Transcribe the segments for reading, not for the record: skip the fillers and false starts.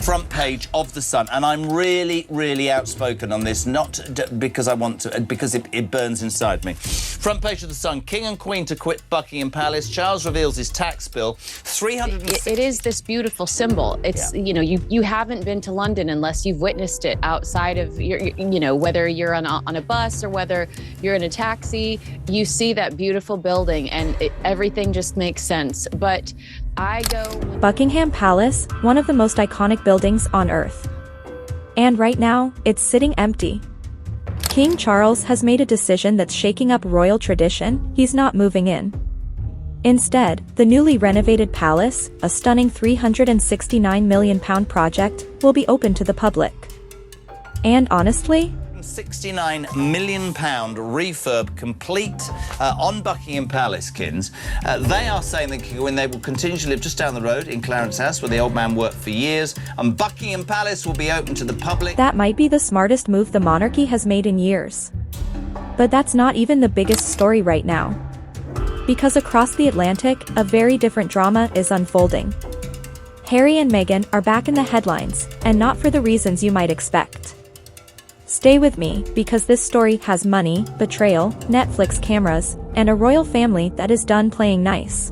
front page of The Sun, and I'm really, really outspoken on this, not because I want to, because it burns inside me. Front page of The Sun, King and Queen to quit Buckingham Palace. Charles reveals his tax bill. It is this beautiful symbol. It's, you know, you haven't been to London unless you've witnessed it outside of, you know, whether you're on a bus or whether you're in a taxi, you see that beautiful building and everything just makes sense. But I go... Buckingham Palace, one of the most iconic buildings on Earth. And right now, it's sitting empty. King Charles has made a decision that's shaking up royal tradition. He's not moving in. Instead, the newly renovated palace, a stunning £369 million project, will be open to the public. And honestly, £69 million refurb complete on Buckingham Palace, Kins. They are saying they will continue to live just down the road in Clarence House, where the old man worked for years, and Buckingham Palace will be open to the public. That might be the smartest move the monarchy has made in years. But that's not even the biggest story right now. Because across the Atlantic, a very different drama is unfolding. Harry and Meghan are back in the headlines, and not for the reasons you might expect. Stay with me, because this story has money, betrayal, Netflix cameras, and a royal family that is done playing nice.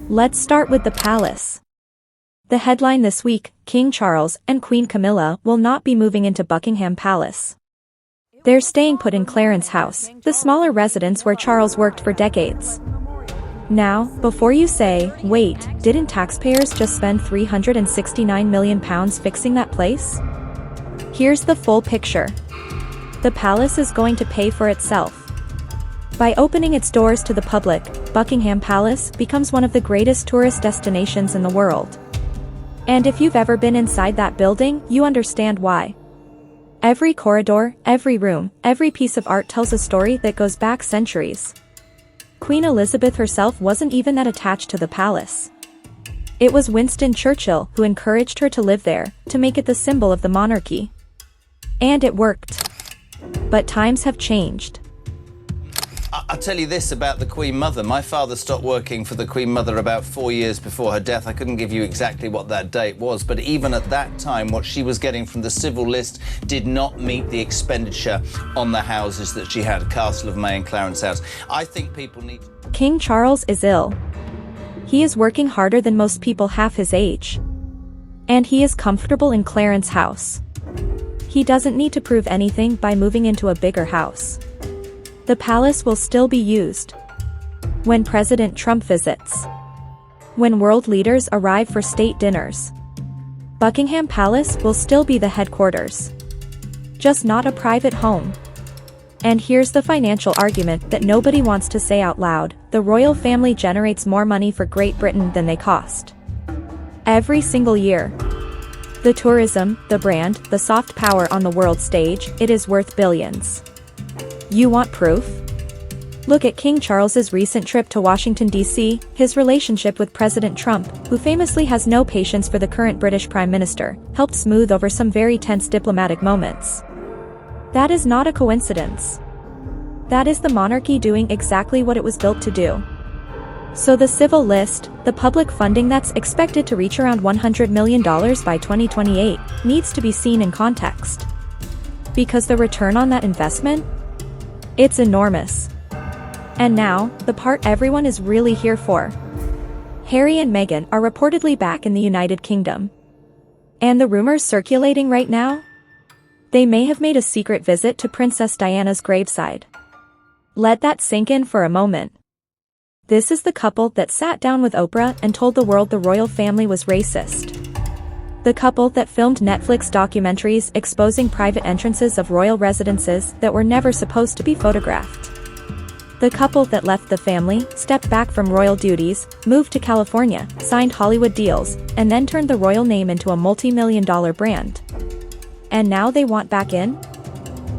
Let's start with the palace. The headline this week, King Charles and Queen Camilla will not be moving into Buckingham Palace. They're staying put in Clarence House, the smaller residence where Charles worked for decades. Now, before you say, wait, didn't taxpayers just spend £369 million fixing that place? Here's the full picture. The palace is going to pay for itself. By opening its doors to the public, Buckingham Palace becomes one of the greatest tourist destinations in the world. And if you've ever been inside that building, you understand why. Every corridor, every room, every piece of art tells a story that goes back centuries. Queen Elizabeth herself wasn't even that attached to the palace. It was Winston Churchill who encouraged her to live there, to make it the symbol of the monarchy. And it worked. But times have changed. I'll tell you this about the Queen Mother. My father stopped working for the Queen Mother about 4 years before her death. I couldn't give you exactly what that date was, but even at that time, what she was getting from the civil list did not meet the expenditure on the houses that she had, Castle of May and Clarence House. I think people need... King Charles is ill. He is working harder than most people half his age. And he is comfortable in Clarence House. He doesn't need to prove anything by moving into a bigger house. The palace will still be used when President Trump visits, when world leaders arrive for state dinners. Buckingham Palace will still be the headquarters, just not a private home. And here's the financial argument that nobody wants to say out loud: the royal family generates more money for Great Britain than they cost. Every single year. The tourism, the brand, the soft power on the world stage, it is worth billions. You want proof? Look at King Charles's recent trip to Washington, D.C., his relationship with President Trump, who famously has no patience for the current British Prime Minister, helped smooth over some very tense diplomatic moments. That is not a coincidence. That is the monarchy doing exactly what it was built to do. So the civil list, the public funding that's expected to reach around $100 million by 2028, needs to be seen in context. Because the return on that investment? It's enormous. And now, the part everyone is really here for. Harry and Meghan are reportedly back in the United Kingdom. And the rumors circulating right now? They may have made a secret visit to Princess Diana's graveside. Let that sink in for a moment. This is the couple that sat down with Oprah and told the world the royal family was racist. The couple that filmed Netflix documentaries exposing private entrances of royal residences that were never supposed to be photographed. The couple that left the family, stepped back from royal duties, moved to California, signed Hollywood deals, and then turned the royal name into a multi-million-dollar brand. And now they want back in?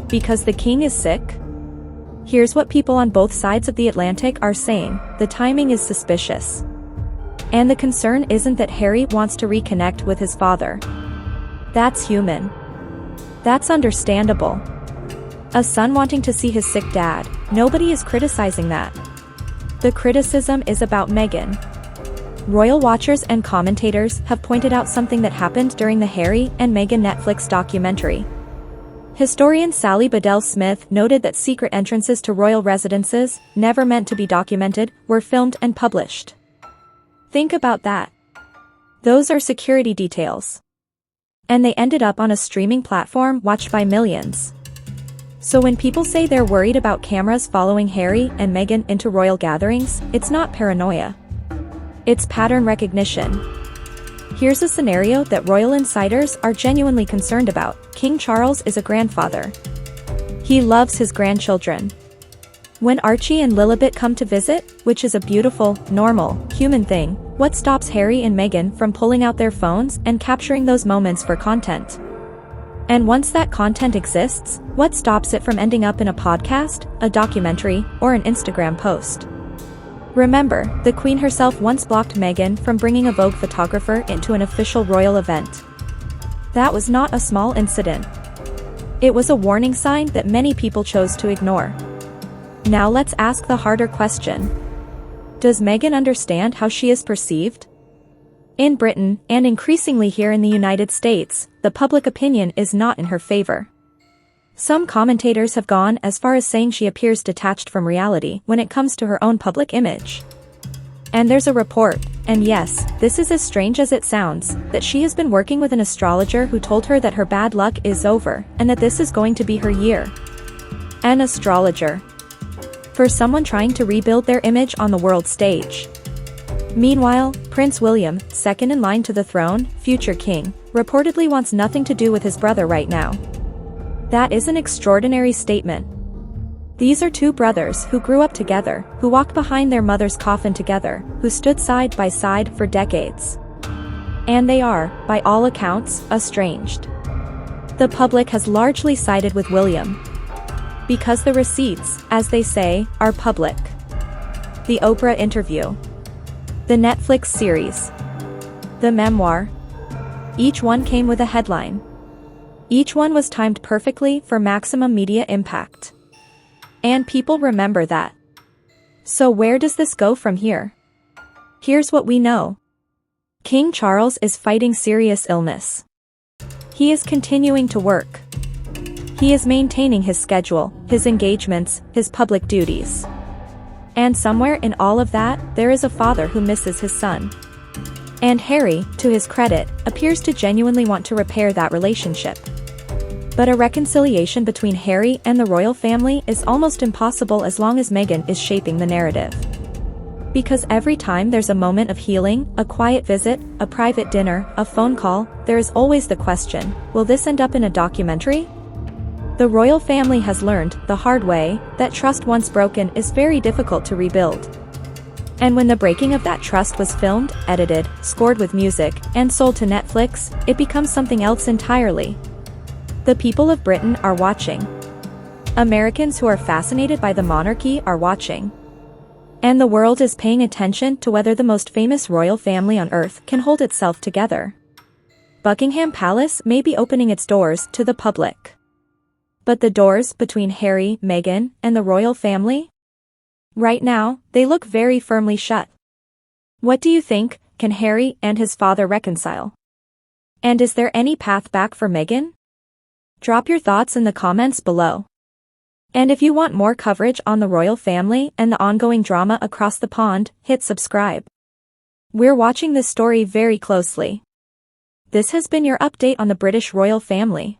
Because the king is sick? Here's what people on both sides of the Atlantic are saying: the timing is suspicious. And the concern isn't that Harry wants to reconnect with his father. That's human. That's understandable. A son wanting to see his sick dad, nobody is criticizing that. The criticism is about Meghan. Royal watchers and commentators have pointed out something that happened during the Harry and Meghan Netflix documentary. Historian Sally Bedell Smith noted that secret entrances to royal residences, never meant to be documented, were filmed and published. Think about that. Those are security details. And they ended up on a streaming platform watched by millions. So when people say they're worried about cameras following Harry and Meghan into royal gatherings, it's not paranoia. It's pattern recognition. Here's a scenario that royal insiders are genuinely concerned about. King Charles is a grandfather. He loves his grandchildren. When Archie and Lilibet come to visit, which is a beautiful, normal, human thing, what stops Harry and Meghan from pulling out their phones and capturing those moments for content? And once that content exists, what stops it from ending up in a podcast, a documentary, or an Instagram post? Remember, the Queen herself once blocked Meghan from bringing a Vogue photographer into an official royal event. That was not a small incident. It was a warning sign that many people chose to ignore. Now let's ask the harder question. Does Meghan understand how she is perceived? In Britain, and increasingly here in the United States, the public opinion is not in her favor. Some commentators have gone as far as saying she appears detached from reality when it comes to her own public image. And there's a report, and yes, this is as strange as it sounds, that she has been working with an astrologer who told her that her bad luck is over, and that this is going to be her year. An astrologer. For someone trying to rebuild their image on the world stage. Meanwhile, Prince William, second in line to the throne, future king, reportedly wants nothing to do with his brother right now. That is an extraordinary statement. These are two brothers who grew up together, who walked behind their mother's coffin together, who stood side by side for decades. And they are, by all accounts, estranged. The public has largely sided with William. Because the receipts, as they say, are public. The Oprah interview. The Netflix series. The memoir. Each one came with a headline. Each one was timed perfectly for maximum media impact. And people remember that. So where does this go from here? Here's what we know. King Charles is fighting serious illness. He is continuing to work. He is maintaining his schedule, his engagements, his public duties. And somewhere in all of that, there is a father who misses his son. And Harry, to his credit, appears to genuinely want to repair that relationship. But a reconciliation between Harry and the royal family is almost impossible as long as Meghan is shaping the narrative. Because every time there's a moment of healing, a quiet visit, a private dinner, a phone call, there is always the question, will this end up in a documentary? The royal family has learned, the hard way, that trust once broken is very difficult to rebuild. And when the breaking of that trust was filmed, edited, scored with music, and sold to Netflix, it becomes something else entirely. The people of Britain are watching. Americans who are fascinated by the monarchy are watching. And the world is paying attention to whether the most famous royal family on earth can hold itself together. Buckingham Palace may be opening its doors to the public. But the doors between Harry, Meghan, and the royal family? Right now, they look very firmly shut. What do you think? Can Harry and his father reconcile? And is there any path back for Meghan? Drop your thoughts in the comments below. And if you want more coverage on the royal family and the ongoing drama across the pond, hit subscribe. We're watching this story very closely. This has been your update on the British royal family.